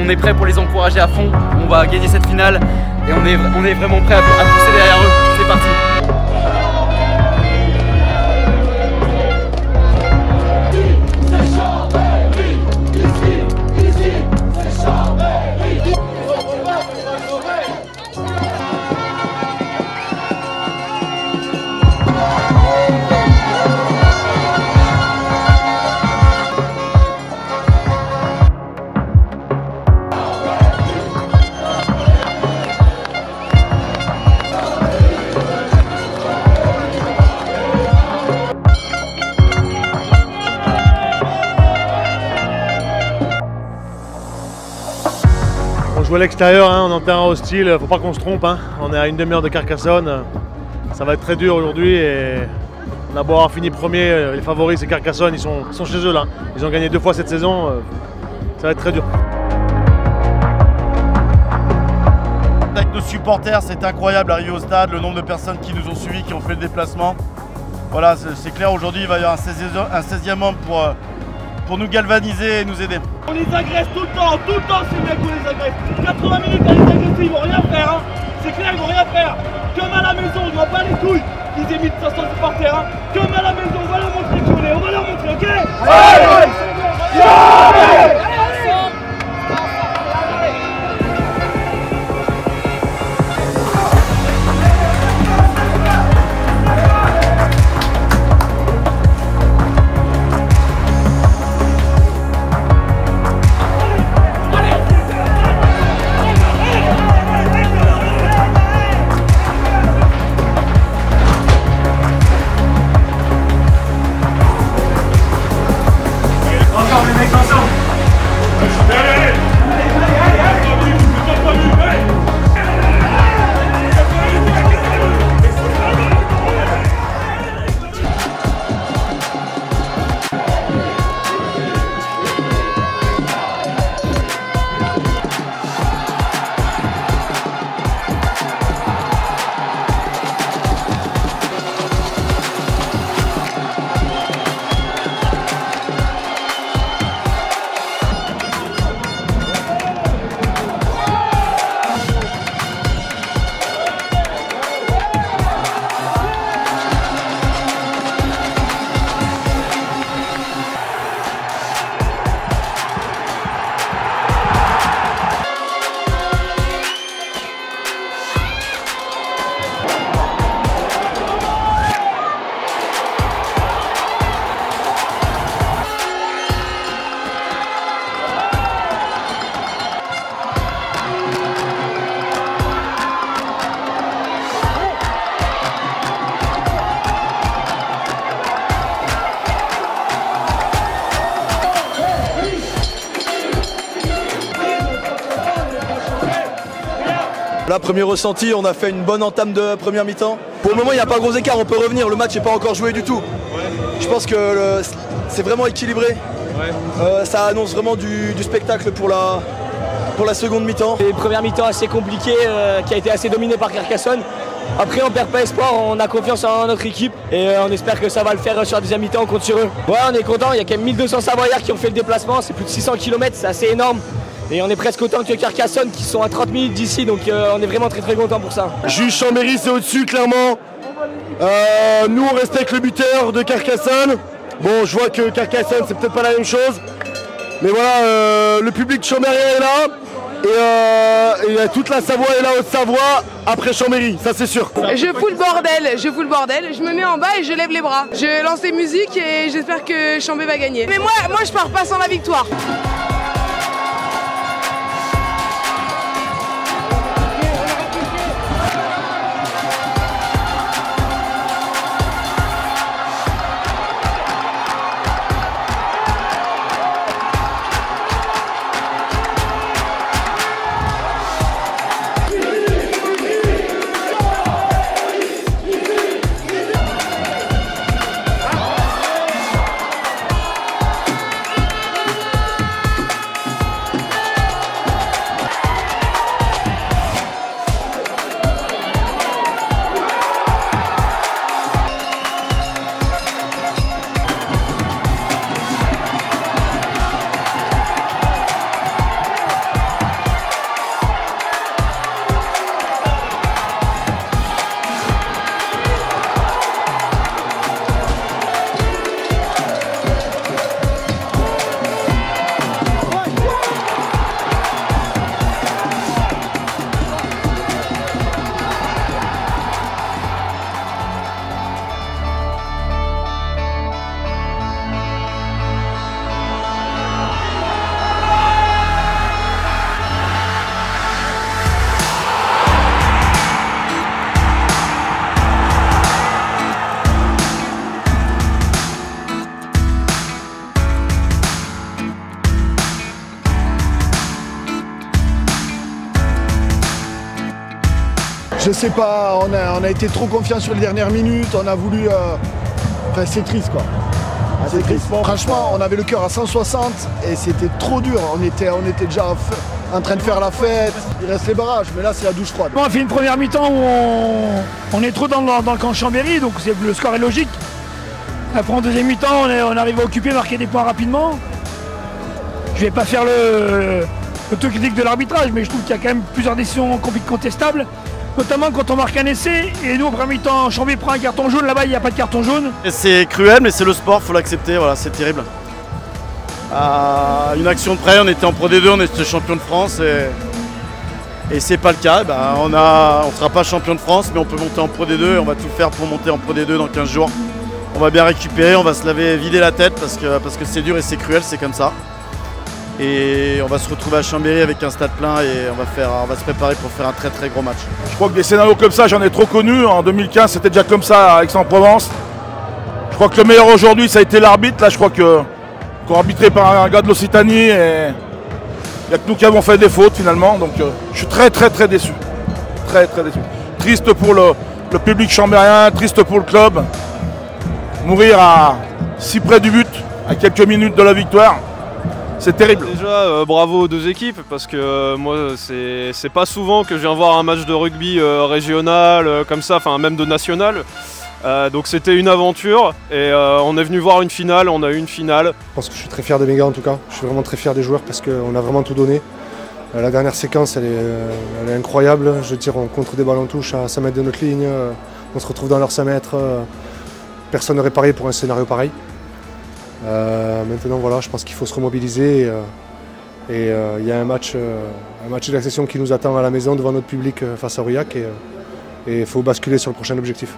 on est prêt pour les encourager à fond. On va gagner cette finale et on est vraiment prêt à pousser derrière eux. C'est parti. On joue à l'extérieur, hein, on est en terrain hostile, faut pas qu'on se trompe, hein. On est à une demi-heure de Carcassonne, ça va être très dur aujourd'hui et on a beau avoir fini premier, les favoris c'est Carcassonne, ils sont chez eux là. Ils ont gagné 2 fois cette saison, ça va être très dur. Avec nos supporters, c'est incroyable d'arriver au stade, le nombre de personnes qui nous ont suivis, qui ont fait le déplacement. Voilà, c'est clair, aujourd'hui il va y avoir un 16e homme pour nous galvaniser et nous aider. On les agresse tout le temps ces mecs, on les agresse. 80 minutes à les agresser, ils vont rien faire, hein. C'est clair, ils vont rien faire. Comme à la maison, on ne voit pas les couilles qu'ils émitent 500 supporters, hein. Comme à la maison, on va leur montrer qui on est, on va leur montrer, ok? Allez, Là, premier ressenti, on a fait une bonne entame de première mi-temps. Pour le moment, il n'y a pas gros écart, on peut revenir. Le match n'est pas encore joué du tout. Ouais. Je pense que c'est vraiment équilibré. Ouais. Ça annonce vraiment du spectacle pour la seconde mi-temps. Une première mi-temps assez compliquée, qui a été assez dominée par Carcassonne. Après, on perd pas espoir, on a confiance en notre équipe et on espère que ça va le faire sur la deuxième mi-temps, on compte sur eux. Ouais, on est content, il y a quand même 1200 Savoyards qui ont fait le déplacement, c'est plus de 600 km, c'est assez énorme. Et on est presque autant que Carcassonne qui sont à 30 minutes d'ici, donc on est vraiment très content pour ça. Juge Chambéry, c'est au-dessus, clairement. Nous, on respecte le buteur de Carcassonne. Bon, je vois que Carcassonne, c'est peut-être pas la même chose. Mais voilà, le public de Chambéry est là. Et toute la Savoie est là, Haute-Savoie, après Chambéry, ça c'est sûr. Je fous le bordel, je me mets en bas et je lève les bras. Je lance les musiques et j'espère que Chambé va gagner. Mais moi je pars pas sans la victoire. Je sais pas, on a été trop confiants sur les dernières minutes, on a voulu... Enfin, c'est triste quoi. C'est triste. Franchement, on avait le cœur à 160 et c'était trop dur. On était déjà en train de faire la fête. Il reste les barrages, mais là c'est la douche froide. On a fait une première mi-temps où on est trop dans le camp Chambéry, donc le score est logique. Après en deuxième mi-temps, on arrive à occuper, marquer des points rapidement. Je vais pas faire l'autocritique de l'arbitrage, mais je trouve qu'il y a quand même plusieurs décisions contestables. Notamment quand on marque un essai et nous au premier mi-temps, Chambéry prend un carton jaune, là-bas il n'y a pas de carton jaune. C'est cruel mais c'est le sport, faut l'accepter, voilà, c'est terrible. À une action de près, on était en Pro D2, on était champion de France et c'est pas le cas. On sera pas champion de France mais on peut monter en Pro D2 et on va tout faire pour monter en Pro D2 dans 15 jours. On va bien récupérer, on va se vider la tête parce que c'est dur et c'est cruel, c'est comme ça. Et on va se retrouver à Chambéry avec un stade plein et on va se préparer pour faire un très très gros match. Je crois que des scénarios comme ça, j'en ai trop connus. En 2015, c'était déjà comme ça à Aix-en-Provence. Je crois que le meilleur aujourd'hui, ça a été l'arbitre. Là, je crois qu'on arbitré par un gars de l'Occitanie et il n'y a que nous qui avons fait des fautes finalement. Donc je suis très très très déçu. Très très déçu. Triste pour le public chambérien, triste pour le club. Mourir si près du but, à quelques minutes de la victoire. C'est terrible. Déjà, bravo aux deux équipes parce que moi, c'est pas souvent que je viens voir un match de rugby régional comme ça, enfin même de national. Donc c'était une aventure et on est venu voir une finale, on a eu une finale. Je pense que je suis très fier de mes gars en tout cas. Je suis vraiment très fier des joueurs parce qu'on a vraiment tout donné. La dernière séquence, elle est incroyable. Je veux dire, on contre des ballons touche à 5 mètres de notre ligne. On se retrouve dans leurs 5 mètres. Personne n'aurait parié pour un scénario pareil. Maintenant voilà, je pense qu'il faut se remobiliser et il y a un match d'accession qui nous attend à la maison devant notre public face à Aurillac et il faut basculer sur le prochain objectif.